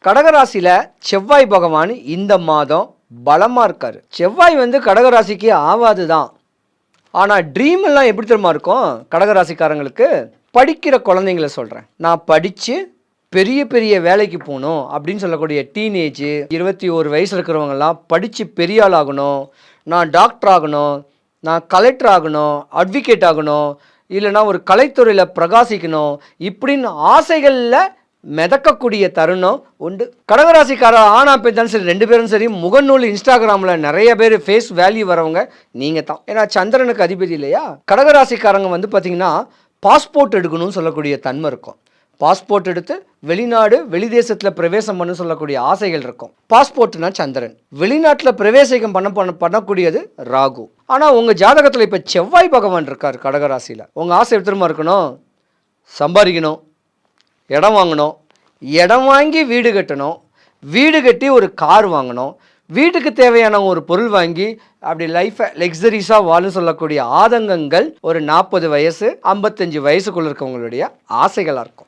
கடகராசியில் செவ்வாய் பகவான் இந்த மாதம் பலமாக இருக்கார். செவ்வாய் கடகராசிக்கு ஆவாது தான். ஆனால் ட்ரீம் எல்லாம் எப்படி தெரியுமா இருக்கும் கடகராசிக்காரங்களுக்கு? படிக்கிற குழந்தைங்கள சொல்கிறேன். நான் படித்து பெரிய பெரிய வேலைக்கு போகணும் அப்படின்னு சொல்லக்கூடிய டீனேஜ் 21 வயசு இருக்கிறவங்கெல்லாம் படித்து பெரிய ஆள் ஆகணும், நான் டாக்டர் ஆகணும், நான் கலெக்டர் ஆகணும், அட்வொகேட் ஆகணும், இல்லைனா ஒரு கலைத்துறையில் பிரகாசிக்கணும், இப்படின்னு ஆசைகளில் மிதக்கக்கூடிய தருணம் உண்டு. கடகராசிக்கார ஆனா பெண் சரி, 2 பேரும் சரி, முகநூல் இன்ஸ்டாகிராமில் நிறைய பேர் ஃபேஸ் வேல்யூ வரவங்க நீங்கள் தான். ஏன்னா சந்திரனுக்கு அதிபதி இல்லையா? கடகராசிக்காரங்க பார்த்தீங்கன்னா பாஸ்போர்ட் எடுக்கணும்னு சொல்லக்கூடிய தன்மை இருக்கும். பாஸ்போர்ட் எடுத்து வெளிநாடு வெளிதேசத்தில் பிரவேசம் பண்ண சொல்லக்கூடிய ஆசைகள் இருக்கும். பாஸ்போர்ட்னா சந்திரன், வெளிநாட்டில் பிரவேசிக்கம் பண்ணக்கூடியது ராகு. ஆனால் உங்கள் ஜாதகத்தில் இப்போ செவ்வாய் பகவான் இருக்கார் கடகராசியில். உங்கள் ஆசை எப்படி இருக்கணும்? சம்பாதிக்கணும், இடம் வாங்கணும், இடம் வாங்கி வீடு கட்டணும், வீடு கட்டி ஒரு கார் வாங்கணும், வீட்டுக்கு தேவையான ஒரு பொருள் வாங்கி அப்படி லைஃப்பை லக்ஸரிஸாக வாழும் சொல்லக்கூடிய ஆதங்கங்கள் ஒரு 40 வயசு 55 வயசுக்குள்ள இருக்கவங்களுடைய ஆசைகளாக இருக்கும்.